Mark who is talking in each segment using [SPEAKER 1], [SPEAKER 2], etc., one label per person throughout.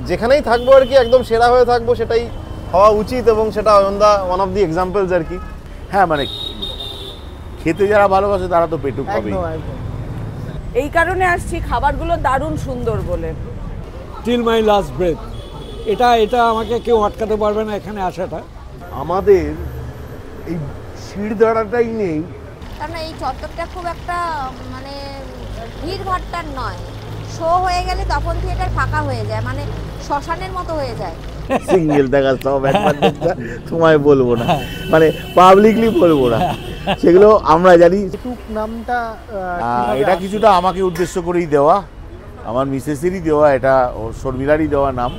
[SPEAKER 1] যেখানেই থাকবো আর কি একদম সেরা হয়ে থাকবো, সেটাই হওয়া উচিত, এবং সেটা অয়নদা ওয়ান অফ দি এক্সাম্পলস আর কি।
[SPEAKER 2] হ্যাঁ মানে খেতে যারা ভালোবাসে তারা তো পেটুক হবেই।
[SPEAKER 3] এই কারণে আসছি খাবারগুলো দারুণ সুন্দর বলে।
[SPEAKER 4] টিল মাই লাস্ট ব্রেথ, এটা আমাকে কেউ আটকাতে পারবে না এখানে আসাটা।
[SPEAKER 2] আমাদের এই শিরদাঁড়াটাই নেই,
[SPEAKER 5] কারণ এই চত্বরটা খুব একটা মানে ভিড় ভাট্টার নয়। শো হয়ে গেলে তখন থিয়েটার ফাঁকা হয়ে যায়, মানে শ্মশানের মতো হয়ে যায়।
[SPEAKER 2] সিঙ্গেল দেখা সব অ্যাডভান্টেজটা তোমায় বলবো না, মানে পাবলিকলি বলবো না, সেগুলো আমরা জানি।
[SPEAKER 6] পেটুক নামটা
[SPEAKER 2] এটা কিছুটা আমাকে উদ্দেশ্য করেই দেওয়া, আমার মিসেসেরই দেওয়া, এটা ওর শর্মিলারই দেওয়া নাম,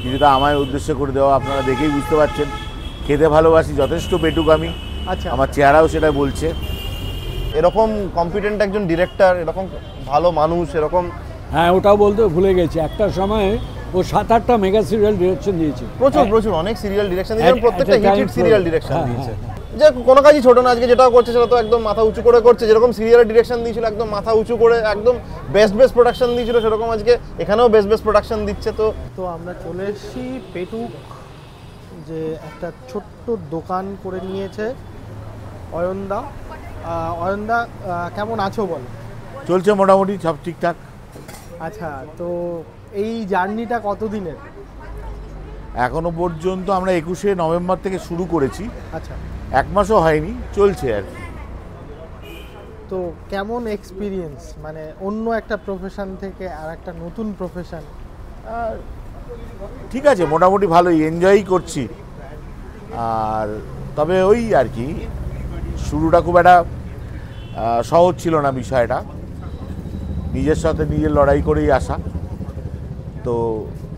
[SPEAKER 2] কিছুটা আমায় উদ্দেশ্য করে দেওয়া। আপনারা দেখেই বুঝতে পারছেন খেতে ভালোবাসি, যথেষ্ট পেটুক আমি।
[SPEAKER 6] আচ্ছা,
[SPEAKER 2] আমার চেহারাও সেটা বলছে।
[SPEAKER 1] এরকম কম্পিটেন্ট একজন ডিরেক্টর, এরকম ভালো মানুষ, এরকম
[SPEAKER 4] হ্যাঁ ওটাও বলতে ভুলে গেছি, একটা সময় ও 7-8টা মেগা সিরিয়াল ডিরেকশন দিয়েছে।
[SPEAKER 1] প্রচুর অনেক সিরিয়াল ডিরেকশন দিয়েছে, প্রত্যেকটা হিট সিরিয়াল ডিরেকশন
[SPEAKER 4] হ্যাঁ,
[SPEAKER 1] দিয়েছে। যে কোনো কাজই ছোট না, আজকে যেটা করছে সেটা তো একদম মাথা উঁচু করে করছে। যেরকম সিরিয়ালের ডিরেকশন দিয়েছিল একদম মাথা উঁচু করে, একদম বেস্ট প্রোডাকশন দিয়েছিল, সেরকম আজকে এখানেও বেস্ট প্রোডাকশন দিচ্ছে। তো
[SPEAKER 6] আমরা চলে এসেছি পেটুক, যে একটা ছোট্ট দোকান করে নিয়েছে অয়নদা। অয়নদা কেমন আছো বল?
[SPEAKER 2] চলছে মোটামুটি সব ঠিকঠাক।
[SPEAKER 6] আচ্ছা, তো এই জার্নিটা কতদিনের?
[SPEAKER 2] এখনো পর্যন্ত আমরা 21শে নভেম্বর থেকে শুরু করেছি,
[SPEAKER 6] আচ্ছা,
[SPEAKER 2] 1 মাসও হয়নি, চলছে আর কি।
[SPEAKER 6] তো কেমন এক্সপিরিয়েন্স, মানে অন্য একটা প্রফেশন থেকে আর একটা নতুন প্রফেশন?
[SPEAKER 2] ঠিক আছে, মোটামুটি ভালোই এনজয়ই করছি। আর তবে ওই আর কি শুরুটা খুব একটা সহজ ছিল না বিষয়টা, নিজের সাথে নিজের লড়াই করেই আসা তো।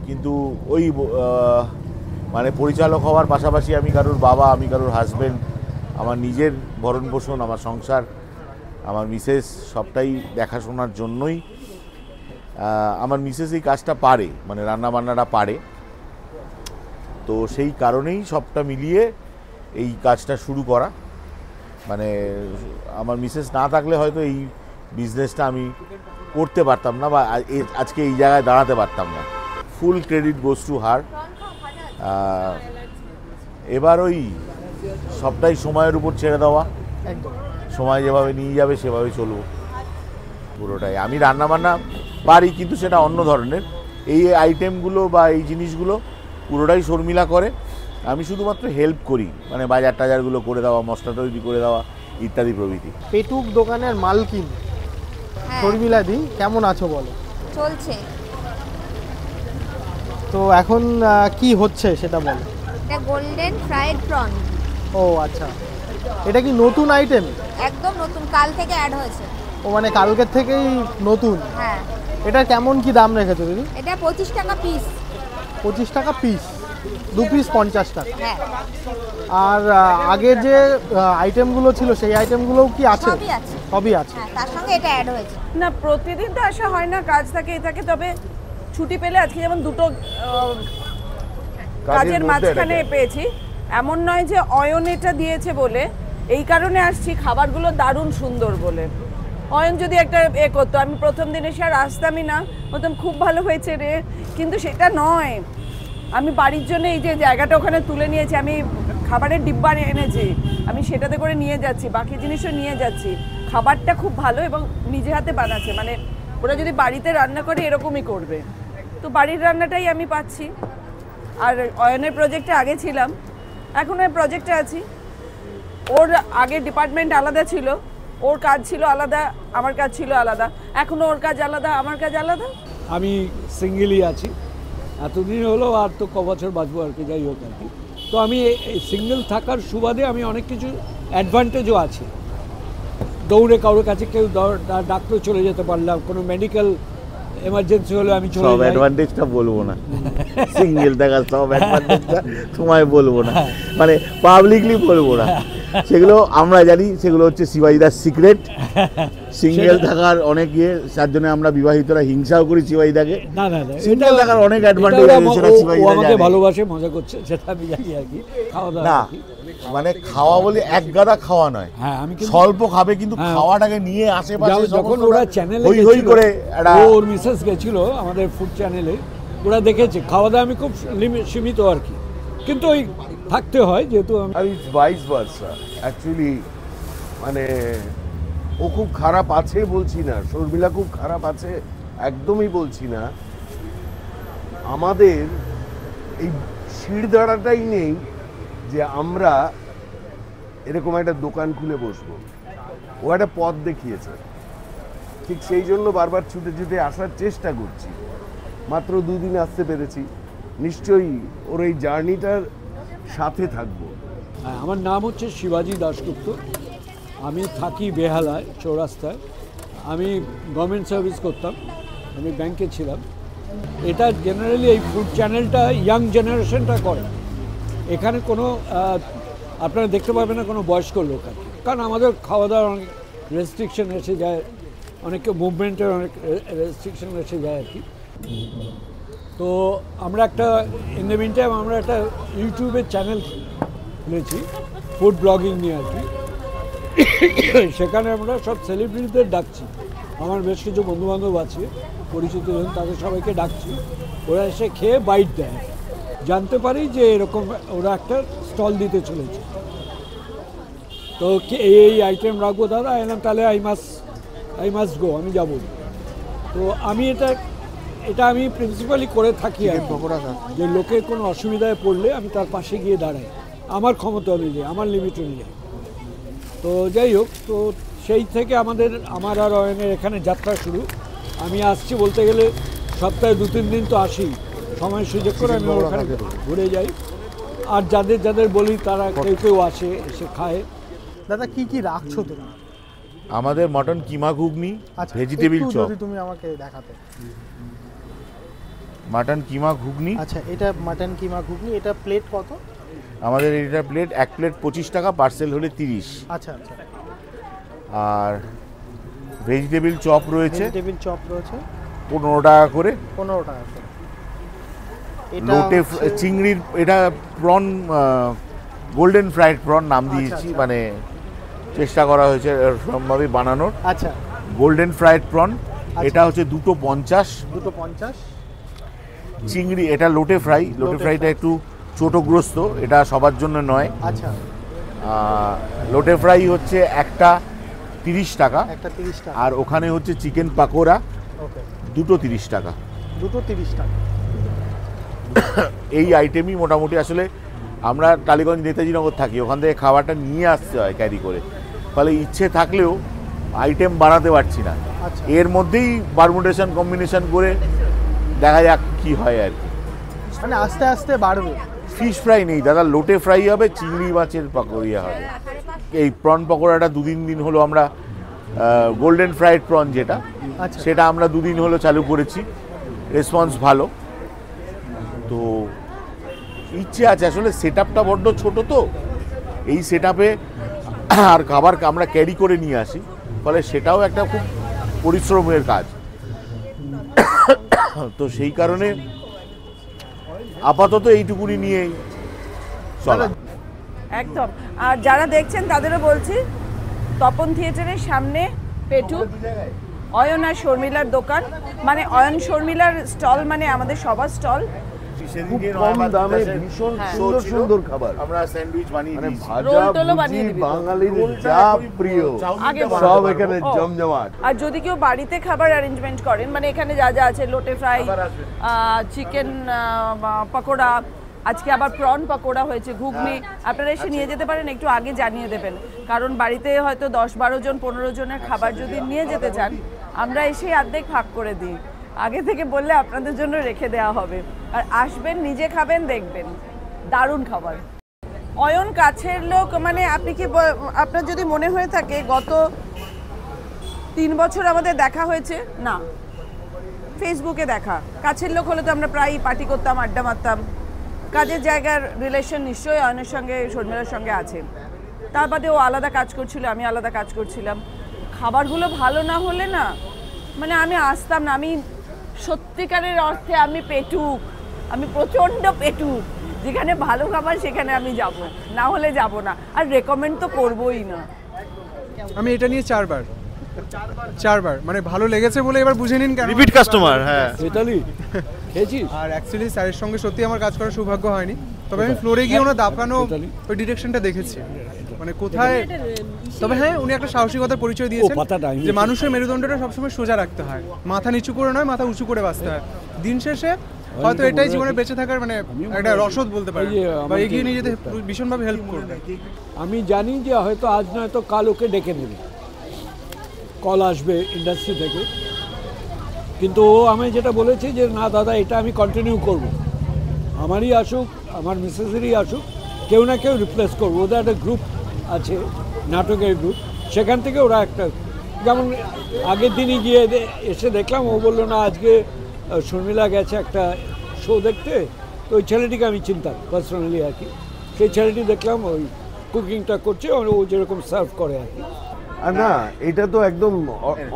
[SPEAKER 2] কিন্তু ওই মানে পরিচালক হওয়ার পাশাপাশি আমি কারোর বাবা, আমি কারোর হাজব্যান্ড, আমার নিজের ভরণ পোষণ, আমার সংসার, আমার মিসেস সবটাই দেখাশোনার জন্যই আমার মিসেস এই কাজটা পারে, মানে রান্নাবান্নাটা পারে, তো সেই কারণেই সবটা মিলিয়ে এই কাজটা শুরু করা। মানে আমার মিসেস না থাকলে হয়তো এই বিজনেসটা আমি করতে পারতাম না, বা আজকে এই জায়গায় দাঁড়াতে পারতাম না। ফুল ক্রেডিট গোস টু হার। এবার ওই সবটাই সময়ের উপর ছেড়ে দেওয়া,
[SPEAKER 6] একদম
[SPEAKER 2] সময় যেভাবে নিয়ে যাবে সেভাবে চলবো পুরোটাই। আমি রান্নাবান্না পারি, কিন্তু সেটা অন্য ধরনের। এই আইটেমগুলো বা এই জিনিসগুলো পুরোটাই শর্মিলা করে, আমি শুধুমাত্র হেল্প করি, মানে বাজার টাজারগুলো করে দেওয়া, মশলা তৈরি করে দেওয়া ইত্যাদি প্রভৃতি।
[SPEAKER 6] পেটুক দোকানের মালকিন শর্মিলা দি, কেমন আছো বলো?
[SPEAKER 5] চলছে।
[SPEAKER 6] তো এখন কি হচ্ছে সেটা বলো।
[SPEAKER 5] এটা গোল্ডেন ফ্রাইড প্রন।
[SPEAKER 6] ও আচ্ছা, এটা কি নতুন আইটেম?
[SPEAKER 5] একদম নতুন, কাল থেকে অ্যাড হয়েছে।
[SPEAKER 6] ও মানে কালকের থেকেই নতুন?
[SPEAKER 5] হ্যাঁ।
[SPEAKER 6] এটা কেমন কি দাম রেখেছো দিদি?
[SPEAKER 5] এটা 25 টাকা পিস।
[SPEAKER 6] 25 টাকা পিস, 2 পিস 50 টাকা।
[SPEAKER 5] হ্যাঁ।
[SPEAKER 6] আর আগের যে আইটেমগুলো ছিল সেই আইটেমগুলোও কি আছে?
[SPEAKER 5] সবই আছে।
[SPEAKER 6] সবই আছে।
[SPEAKER 5] হ্যাঁ, তার সঙ্গে এটা অ্যাড হয়েছে।
[SPEAKER 3] না প্রতিদিন তো আসা হয় না, কাজ থাকে এ থাকে, তবে ছুটি পেলে আজকে যেমন দুটো কাজের মাঝখানে পেয়েছি, এমন নয় যে অয়ন এটা দিয়েছে বলে। এই কারণে আসছি খাবারগুলো দারুণ সুন্দর বলে। অয়ন যদি একটা করতো, আমি প্রথম দিন এসে আর আসতামই না, বলতাম খুব ভালো হয়েছে রে, কিন্তু সেটা নয়। আমি বাড়ির জন্য এই যে জায়গাটা ওখানে তুলে নিয়েছি, আমি খাবারের ডিব্বা এনেছি, আমি সেটাতে করে নিয়ে যাচ্ছি, বাকি জিনিসও নিয়ে যাচ্ছি। খাবারটা খুব ভালো এবং নিজে হাতে বানাচ্ছে, মানে ওরা যদি বাড়িতে রান্না করে এরকমই করবে, তো বাড়ির রান্নাটাই আমি পাচ্ছি। আর অয়নের প্রজেক্টে আগে ছিলাম, এখন ওই প্রজেক্টে আছি। ওর আগের ডিপার্টমেন্ট আলাদা ছিল, ওর কাজ ছিল আলাদা, আমার কাজ ছিল আলাদা, এখনও ওর কাজ আলাদা, আমার কাজ আলাদা।
[SPEAKER 4] আমি সিঙ্গেলই আছি, এতদিন হলো, আর তো ক বছর বাঁচবো আর কি, যাই হোক আর কি। তো আমি এই সিঙ্গেল থাকার সুবাদে আমি অনেক কিছু অ্যাডভান্টেজও আছে। দৌড়ে কারোর কাছে কেউ ডাক্তার চলে যেতে পারলাম, কোনো মেডিকেল এমার্জেন্সি হলে আমি চলে যাই।
[SPEAKER 2] সব অ্যাডভান্টেজটা বলবো না, সিঙ্গেল থাকার সব অ্যাডভান্টেজটা তোমায় বলবো না, মানে পাবলিকলি বলবো না, সেগুলো আমরা জানি, সেগুলো হচ্ছে শিবাজিদার সিক্রেট। সিঙ্গেল থাকার অনেক যার জন্য আমরা বিবাহিতরা হিংসাও করি শিবাজিদাকে।
[SPEAKER 4] না না না,
[SPEAKER 2] সিঙ্গেল থাকার অনেক অ্যাডভান্টেজ আছে, সেটা শিবাজিদা
[SPEAKER 4] আমাকে
[SPEAKER 2] জানে।
[SPEAKER 4] ভালোবাসে, মজা করছে, সেটা আমি জানি আর কি। খাওয়া দাওয়া
[SPEAKER 2] না মানে খাওয়া বলে এক গাদা খাওয়া নয়,
[SPEAKER 4] হ্যাঁ আমি
[SPEAKER 2] স্বল্প খাবে, কিন্তু খাওয়াটাকে নিয়ে আশেপাশে
[SPEAKER 4] যখন ওরা চ্যানেলে
[SPEAKER 2] হই হই করে
[SPEAKER 4] ওর মিসেস গেছিল আমাদের ফুড চ্যানেলে, ওরা দেখেছে খাওয়া দাওয়া আমি খুব সীমিত আর কি, কিন্তু ওই থাকতে হয় যেহেতু আমি
[SPEAKER 7] আর ইটস ভাইস ভার্সা অ্যাকচুয়ালি, মানে ও খুব খারাপ আছে বলছি না, শর্মিলা খুব খারাপ আছে একদমই বলছি না, আমাদের এই শিরদাঁড়াটাই নেই যে আমরা এরকম একটা দোকান খুলে বসবো। ও একটা পথ দেখিয়েছে, ঠিক সেই জন্য বারবার ছুটে ছুটে আসার চেষ্টা করছি। মাত্র 2 দিন আসতে পেরেছি, নিশ্চয়ই ওর এই জার্নিটার সাথে থাকবো।
[SPEAKER 4] হ্যাঁ, আমার নাম হচ্ছে শিবাজি দাশগুপ্ত, আমি থাকি বেহালায় চৌরাস্তায়। আমি গভর্নমেন্ট সার্ভিস করতাম, আমি ব্যাংকে ছিলাম। এটা জেনারেলি এই ফুড চ্যানেলটা ইয়াং জেনারেশনটা করে। এখানে কোনো আপনারা দেখতে পাবেন না কোনো বয়স্ক লোক আর কি, কারণ আমাদের খাওয়া দাওয়ার অনেক রেস্ট্রিকশন এসে যায়, অনেক মুভমেন্টের অনেক রেস্ট্রিকশন এসে যায় আর কি। তো আমরা একটা ইন দ্য মিন টাইম আমরা একটা ইউটিউবের চ্যানেল খুলেছি ফুড ব্লগিং নিয়ে আর কি। সেখানে আমরা সব সেলিব্রিটিদের ডাকছি, আমার বেশ কিছু বন্ধুবান্ধব আছে পরিচিত জন, তাদের সবাইকে ডাকছি, ওরা এসে খেয়ে বাইট দেয়, জানতে পারি যে এরকম ওরা একটা স্টল দিতে চলেছে। তো এই আইটেম রাখবো দাদা, এলাম তাহলে আই মাস্ট গো, আমি যাবো। তো আমি এটা আমি প্রিন্সিপালি করে থাকি আর কি, যে লোকের কোনো অসুবিধায় পড়লে আমি তার পাশে গিয়ে দাঁড়াই আমার ক্ষমতা অনুযায়ী, আমার লিমিট অনুযায়ী। তো যাই হোক, তো সেই থেকে আমার আর অয়নের এখানে যাত্রা শুরু। আমি আসছি বলতে গেলে সপ্তাহে 2-3 দিন তো আসি, সময় সুযোগ করে আমি ওখানে ঘুরে যাই। আর যাদের বলি তারা কেউ আসে, এসে খায়।
[SPEAKER 6] দাদা কি কি রাখছো তুমি?
[SPEAKER 2] আমাদের মটন কিমা ঘুগনি, ভেজিটেবিল চপ।
[SPEAKER 6] যদি তুমি আমাকে দেখাতে।
[SPEAKER 2] মাটন কিমা ঘুগনি,
[SPEAKER 6] আচ্ছা, এটা মাটন কিমা ঘুগনি, এটা প্লেট কত?
[SPEAKER 2] আমাদের এটা প্লেট 1 প্লেট 25 টাকা, পার্সেল হলে 30।
[SPEAKER 6] আচ্ছা আচ্ছা।
[SPEAKER 2] আর ভেজিটেবিল চপ রয়েছে,
[SPEAKER 6] ভেজিটেবিল চপ রয়েছে
[SPEAKER 2] 15 টাকা করে।
[SPEAKER 6] 15 টাকা করে।
[SPEAKER 2] লোটে চিংড়ির, এটা প্রন গোল্ডেন ফ্রাইড প্রন নাম দিয়েছি,
[SPEAKER 6] আচ্ছা।
[SPEAKER 2] মানে চেষ্টা করা হয়েছে সম্ভাবে বানানোর।
[SPEAKER 6] আচ্ছা,
[SPEAKER 2] গোল্ডেন ফ্রাইড প্রন, এটা হচ্ছে 250।
[SPEAKER 6] 250।
[SPEAKER 2] চিংড়ি, এটা লোটে ফ্রাইটা একটু ছোটগ্রস্ত, এটা সবার জন্য নয়।
[SPEAKER 6] আচ্ছা,
[SPEAKER 2] লোটে ফ্রাই হচ্ছে একটা 30 টাকা,
[SPEAKER 6] একটা 30 টাকা।
[SPEAKER 2] আর ওখানে হচ্ছে চিকেন পাকোড়া,
[SPEAKER 6] ওকে,
[SPEAKER 2] দুটো 30 টাকা।
[SPEAKER 6] দুটো 30 টাকা।
[SPEAKER 2] এই আইটেমই মোটামুটি, আসলে আমরা টালিগঞ্জ নেতাজি নগর থাকি, ওখান থেকে খাবারটা নিয়ে আসতে হয় ক্যারি করে, ফলে ইচ্ছে থাকলেও আইটেম বাড়াতে পারছি না।
[SPEAKER 6] আচ্ছা।
[SPEAKER 2] এর মধ্যেই পারমুটেশন কম্বিনেশন করে দেখা যাক কি হয় আর কি।
[SPEAKER 6] মানে আস্তে আস্তে বাড়বে।
[SPEAKER 2] ফিশ ফ্রাই নেই দাদা, লোটে ফ্রাই হবে, চিংড়ি মাছের পাকোড়া হবে। এই প্রন পকোড়াটা 2-3 দিন হলো আমরা গোল্ডেন ফ্রাইড প্রন যেটা,
[SPEAKER 6] আচ্ছা।
[SPEAKER 2] সেটা আমরা 2 দিন হলো চালু করেছি, রেসপন্স ভালো। তো ইচ্ছে আছে, আসলে সেট আপটা বড্ড ছোট, তো এই সেট আপে আর খাবার আমরা ক্যারি করে নিয়ে আসি, ফলে সেটাও একটা খুব পরিশ্রমের কাজ। তো সেই কারণে আপাতত এইটুকুনি নিয়েই চলা।
[SPEAKER 3] একদম। আর যারা দেখছেন তাদেরও বলছি, তপন থিয়েটারের সামনে পেটু, অয়ন আর শর্মিলার দোকান, মানে অয়ন শর্মিলার স্টল মানে আমাদের সবার স্টল।
[SPEAKER 7] খুব কম দামে ভীষণ সুন্দর সুন্দর খাবার,
[SPEAKER 2] আমরা স্যান্ডউইচ বানিয়ে
[SPEAKER 7] মানে
[SPEAKER 2] দিয়েছি।
[SPEAKER 7] ভাজা
[SPEAKER 3] রোল টোলও
[SPEAKER 7] ভুজি
[SPEAKER 3] বানিয়ে দিবি তো।
[SPEAKER 7] বাঙালির যা প্রিয়
[SPEAKER 3] আগে
[SPEAKER 7] সব
[SPEAKER 3] বলো।
[SPEAKER 7] এখানে
[SPEAKER 3] ও।
[SPEAKER 7] জমজমাট।
[SPEAKER 3] আর যদি কেউ বাড়িতে খাবার অ্যারেঞ্জমেন্ট করেন, মানে এখানে যা যা আছে, লোটে ফ্রাই, চিকেন পকোড়া, আজকে আবার প্রন পকোড়া হয়েছে, ঘুগনি, আপনারা এসে নিয়ে যেতে পারেন, একটু আগে জানিয়ে দেবেন, কারণ বাড়িতে হয়তো 10-12 জন 15 জনের খাবার যদি নিয়ে যেতে চান, আমরা এসে অর্ধেক ভাগ করে দিই, আগে থেকে বললে আপনাদের জন্য রেখে দেওয়া হবে। আর আসবেন, নিজে খাবেন, দেখবেন দারুণ খাবার। অয়ন কাছের লোক, মানে আপনি কি আপনার যদি মনে হয়ে থাকে গত 3 বছর আমাদের দেখা হয়েছে না, ফেসবুকে দেখা, কাছের লোক হলে তো আমরা প্রায়ই পার্টি করতাম, আড্ডা মারতাম, কাজের জায়গার রিলেশন নিশ্চয়ই অয়নের সঙ্গে শর্মিলার সঙ্গে আছে। তার বাদে ও আলাদা কাজ করছিল, আমি আলাদা কাজ করছিলাম, খাবারগুলো ভালো না হলে না, মানে আমি আসতাম না। আমি সত্যিকারের অর্থে আমি পেটুক, আমি প্রচণ্ড পেটুক, যেখানে ভালো খাবার সেখানে আমি যাব, না হলে যাব না, আর রেকমেন্ড তো করবোই না।
[SPEAKER 8] আমি এটা নিয়ে 4 বার, মানে ভালো লেগেছে বলে এবার বুঝে নিন কেন
[SPEAKER 1] রিপিট কাস্টমার। হ্যাঁ,
[SPEAKER 4] ইতালি খেয়েছিস?
[SPEAKER 8] আর অ্যাকচুয়ালি স্যারের সঙ্গে সত্যি আমার কাজ করার সৌভাগ্য হয়নি, তবে আমি ফ্লোরে গিয়ে ওনার দাপানো ওই ডিরেকশনটা দেখেছি, মানে কোথায়। তবে হ্যাঁ, উনি একটা সাহসিকতার পরিচয় দিয়েছেন যে মানুষের মেরুদণ্ডটা সবসময় সোজা রাখতে হয়, মাথা নিচু করে নয়, মাথা উঁচু করে বাঁচতে হয়। দিন শেষে হয়তো এটাই জীবনে বেঁচে থাকার মানে একটা রসদ বলতে পারি, বা এগিয়ে নিয়ে যেতে ভীষণভাবে হেল্প করবে।
[SPEAKER 4] আমি জানি যে হয়তো আজ নয়তো কাল ওকে ডেকে নেবে, কল আসবে ইন্ডাস্ট্রি থেকে, কিন্তু ও আমি যেটা বলেছি যে না দাদা এটা আমি কন্টিনিউ করব, আমারই আসুক আমার মিসেসেরই আসুক, কেউ না কেউ রিপ্লেস করবো। ওদের একটা গ্রুপ আছে, নাটকের গ্রুপ, সেখান থেকে ওরা একটা, যেমন আগের দিনই গিয়ে এসে দেখলাম, ও বললো না আজকে শর্মিলা গেছে একটা শো দেখতে, তো ওই ছেলেটিকে আমি চিনতাম পার্সোনালি আর কি, সেই ছেলেটি দেখলাম ওই কুকিংটা করছে, ও যেরকম সার্ভ করে আর কি।
[SPEAKER 7] আর না, এটা তো একদম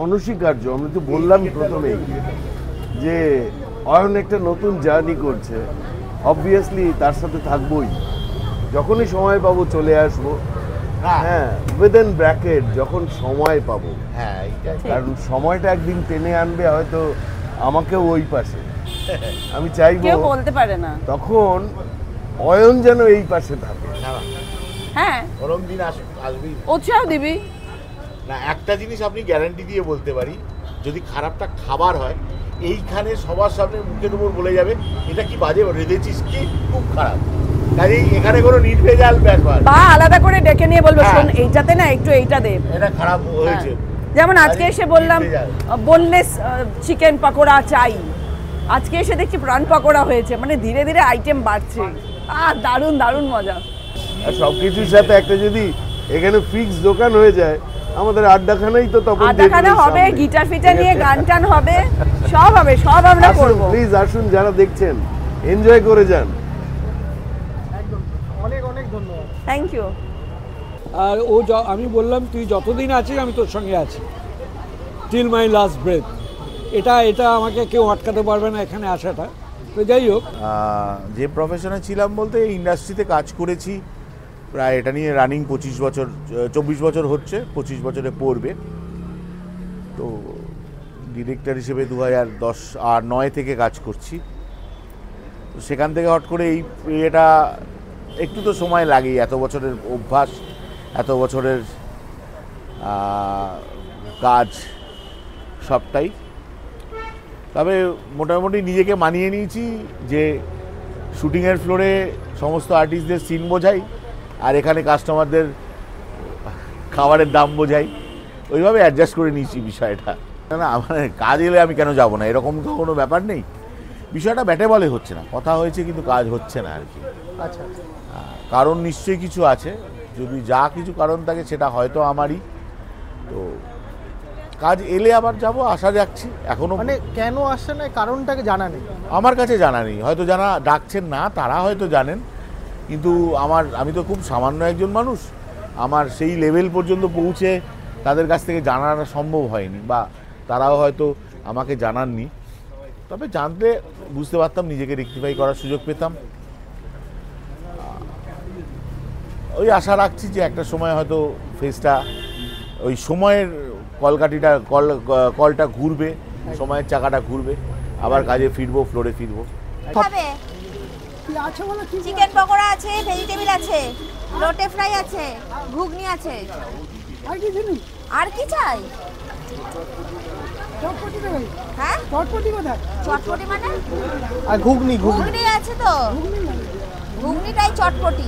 [SPEAKER 7] অনস্বীকার্য। আমি তো বললাম প্রথমেই যে অয়ন একটা নতুন জার্নি করছে, অবভিয়াসলি তার সাথে থাকবোই, যখনই সময় পাবো চলে আসবো। হ্যাঁ, উইদিন ব্র্যাকেট যখন সময় পাবো,
[SPEAKER 2] হ্যাঁ
[SPEAKER 7] কারণ সময়টা একদিন টেনে আনবে হয়তো আমাকেও ওই পাশে। আমি চাইবো
[SPEAKER 3] কেউ বলতে পারে না
[SPEAKER 7] তখন অয়ন যেন এই পাশে থাকে।
[SPEAKER 3] হ্যাঁ,
[SPEAKER 2] ওরম দিন আসবেই।
[SPEAKER 3] উৎসাহ দিবি
[SPEAKER 2] না, একটা জিনিস আপনি গ্যারান্টি দিয়ে বলতে পারি, যদি খারাপটা খাবার হয়, এইখানে সবার সামনে মুখের উপর বলে যাবে এটা কি বাজে রেঁধেছিস, কি খুব খারাপ। কাজেই এখানে কোনো নির্ভেজাল ব্যাপার,
[SPEAKER 3] বা আলাদা করে ডেকে নিয়ে বলবো
[SPEAKER 2] হ্যাঁ।
[SPEAKER 3] শোন এইটাতে না একটু এইটা দে,
[SPEAKER 2] এটা খারাপ হয়েছে।
[SPEAKER 3] যেমন আজকে এসে বললাম বোনলেস চিকেন পকোড়া চাই, আজকে এসে দেখছি প্রাণ পকোড়া হয়েছে, মানে ধীরে ধীরে আইটেম বাড়ছে। দারুণ দারুণ মজা।
[SPEAKER 7] আর সবকিছুর সাথে একটা যদি এখানে ফিক্স দোকান হয়ে যায়, আমাদের আড্ডাখানাই তো তখন
[SPEAKER 3] আড্ডাখানা হবে, গিটার ফিটার নিয়ে গান টান হবে, সব হবে, সব আমরা করব।
[SPEAKER 7] প্লিজ আসুন, যারা দেখছেন এনজয় করে যান।
[SPEAKER 6] অনেক অনেক ধন্যবাদ।
[SPEAKER 3] Thank you.
[SPEAKER 4] আর আমি বললাম তুই যতদিন আছিস আমি তোর সঙ্গে আছি, টিল মাই লাস্ট ব্রেথ। এটা আমাকে কেউ আটকাতে পারবে না এখানে আসাটা। তো যাই হোক,
[SPEAKER 2] যে প্রফেশনে ছিলাম বলতে এই ইন্ডাস্ট্রিতে কাজ করেছি প্রায়, এটা নিয়ে রানিং 24 বছর হচ্ছে, 25 বছরে পড়বে। তো ডিরেক্টর হিসেবে 2009 থেকে কাজ করছি। তো সেখান থেকে হট করে এই এটা একটু তো সময় লাগেই, এত বছরের অভ্যাস, এত বছরের কাজ সবটাই। তবে মোটামুটি নিজেকে মানিয়ে নিয়েছি যে শুটিংয়ের ফ্লোরে সমস্ত আর্টিস্টদের সিন বোঝাই, আর এখানে কাস্টমারদের খাবারের দাম বোঝাই, ওইভাবে অ্যাডজাস্ট করে নিয়েছি বিষয়টা। না আমার কাজ এলে আমি কেন যাব না, এরকম তো কোনো ব্যাপার নেই। বিষয়টা ব্যাটে বলে হচ্ছে না, কথা হয়েছে কিন্তু কাজ হচ্ছে না আর কি।
[SPEAKER 6] আচ্ছা,
[SPEAKER 2] কারণ নিশ্চয়ই কিছু আছে, যদি যা কিছু কারণ থাকে সেটা হয়তো আমারই। তো কাজ এলে আবার যাব, আশা রাখছি। এখনো
[SPEAKER 6] মানে কেন আসছে না কারণটাকে জানা নেই
[SPEAKER 2] আমার কাছে, জানা নেই, হয়তো যারা ডাকছেন না তারা হয়তো জানেন, কিন্তু আমি তো খুব সামান্য একজন মানুষ, আমার সেই লেভেল পর্যন্ত পৌঁছে তাদের কাছ থেকে জানাটা সম্ভব হয়নি, বা তারাও হয়তো আমাকে জানাননি। তবে জানতে বুঝতে পারতাম, নিজেকে রেকটিফাই করার সুযোগ পেতাম। ওই আশা রাখছি যে একটা সময় হয়তো ফেসটা, ওই সময়ের কলটা ঘুরবে, সময়ের চাকাটা ঘুরবে, আবার কাজে ফিরবো, ফ্লোরে ফিরবো।
[SPEAKER 5] খাবে চিকেন পকোড়া আছে, ভেজিটেবল আছে, লোটে ফ্রাই আছে, ঘুগনি আছে। আর কি চাই? হ্যাঁ, চটপটি মানে?
[SPEAKER 6] আর ঘুগনি
[SPEAKER 5] ঘুগনি আছে তো, ঘুগনিটাই চটপটি।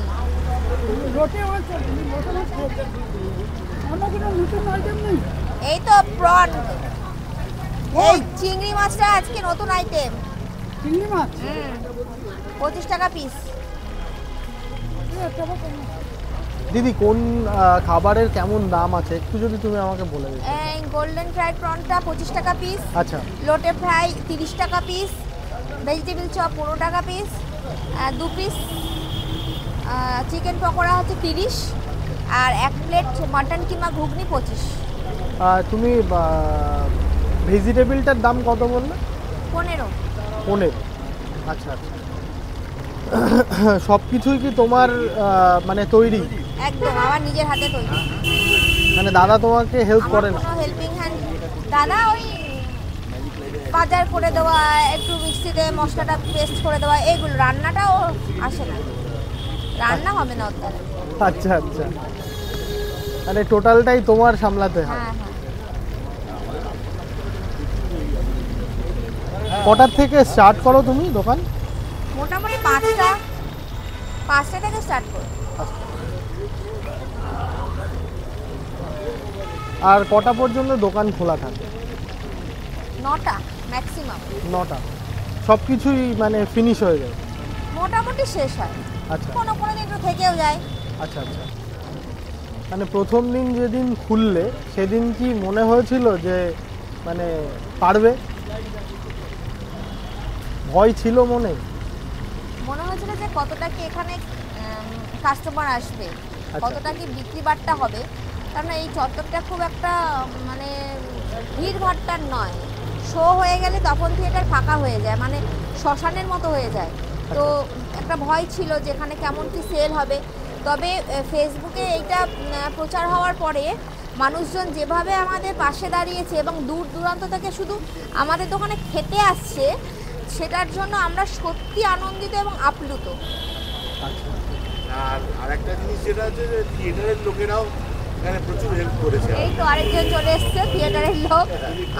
[SPEAKER 5] এই তো প্রন, এই চিংড়ি মাছটা আজকে নতুন আইটেম। চিংড়ি মাছ 25 টাকা পিস।
[SPEAKER 6] দিদি কোন খাবারের কেমন দাম আছে একটু যদি তুমি আমাকে বলে দিতে।
[SPEAKER 5] এই গোল্ডেন ফ্রাইড প্রনটা 25 টাকা পিস।
[SPEAKER 6] আচ্ছা,
[SPEAKER 5] লোটে ফ্রাই 30 টাকা পিস, ভেজিটেবল চপ 15 টাকা পিস, 2 পিস চিকেন পকোড়া হচ্ছে 30, আর 1 প্লেট মাটন কিমা ঘুগনি 25।
[SPEAKER 6] তুমি ভেজিটেবলটার দাম কত বললে?
[SPEAKER 5] 15।
[SPEAKER 6] আচ্ছা আচ্ছা। সব কিছুই কি তোমার মানে তৈরি?
[SPEAKER 5] একদম আমার নিজের হাতে তৈরি।
[SPEAKER 6] মানে দাদা তোমাকে হেল্প করে না?
[SPEAKER 5] কোনো হেল্পিং হ্যান্ড দাদা ওই বাজার করে দেওয়া, একটু মিক্সিতে মশলাটা পেস্ট করে দেওয়া, এইগুলো। রান্নাটাও আসে না, রান্না হবে না ওর দ্বারা।
[SPEAKER 6] আচ্ছা আচ্ছা, মানে টোটালটাই তোমার সামলাতে হয়।
[SPEAKER 5] হ্যাঁ হ্যাঁ।
[SPEAKER 6] কটার থেকে স্টার্ট করো তুমি দোকান?
[SPEAKER 5] মোটামুটি 5টা থেকে স্টার্ট করো।
[SPEAKER 6] আর কটা পর্যন্ত দোকান খোলা থাকে?
[SPEAKER 5] 9টা ম্যাক্সিমাম।
[SPEAKER 6] 9টা। সব কিছুই মানে ফিনিশ হয়ে যায়?
[SPEAKER 5] মোটামুটি শেষ হয়,
[SPEAKER 6] আচ্ছা
[SPEAKER 5] কোনো কোনো দিন একটু থেকেও যায়।
[SPEAKER 6] আচ্ছা আচ্ছা। মানে প্রথম দিন যেদিন খুললে সেদিন কি মনে হয়েছিল যে মানে পারবে? ভয় ছিল মনে?
[SPEAKER 5] মনে হয়েছিল যে কতটা কি এখানে কাস্টমার আসবে, কতটা কি বিক্রি বাট্টা হবে, কারণ এই চত্বরটা খুব একটা মানে ভিড় ভাট্টার নয়। শো হয়ে গেলে তখন থিয়েটার ফাঁকা হয়ে যায়, মানে শ্মশানের মতো হয়ে যায়। তো একটা ভয় ছিল যে এখানে কেমন কি সেল হবে। তবে ফেসবুকে এইটা প্রচার হওয়ার পরে মানুষজন যেভাবে আমাদের পাশে দাঁড়িয়েছে এবং দূর দূরান্ত থেকে শুধু আমাদের দোকানে খেতে আসছে, সেটার জন্য আমরা সত্যি আনন্দিত এবং আপ্লুত।
[SPEAKER 2] আর আরেকটা জিনিস যেটা হচ্ছে যে থিয়েটারের লোকেরাও এখানে প্রচুর হেল্প করেছে।
[SPEAKER 5] এই তো আরেকজন চলে এসছে থিয়েটারের লোক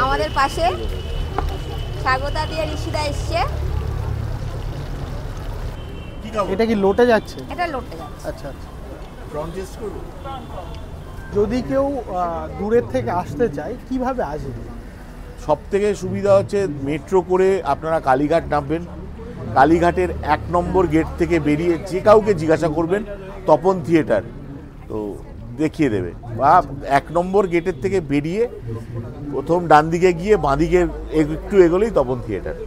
[SPEAKER 5] আমাদের পাশে, স্বাগতা দিয়ে ঋষিদা এসছে।
[SPEAKER 6] এটা কি লোটে যাচ্ছে?
[SPEAKER 5] এটা লোটে যাচ্ছে।
[SPEAKER 6] আচ্ছা আচ্ছা।
[SPEAKER 2] ফ্রন্ট টেস্ট করব।
[SPEAKER 6] যদি কেউ দূরের থেকে আসতে চায় কিভাবে আসবে?
[SPEAKER 2] সব থেকে সুবিধা হচ্ছে মেট্রো করে আপনারা কালীঘাট নামবেন। কালীঘাটের 1 নম্বর গেট থেকে বেরিয়ে যে কাউকে জিজ্ঞাসা করবেন তপন থিয়েটার, তো দেখিয়ে দেবে। বা 1 নম্বর গেটের থেকে বেরিয়ে প্রথম ডান দিকে গিয়ে বাঁ দিকে একটু এগোলেই তপন থিয়েটার।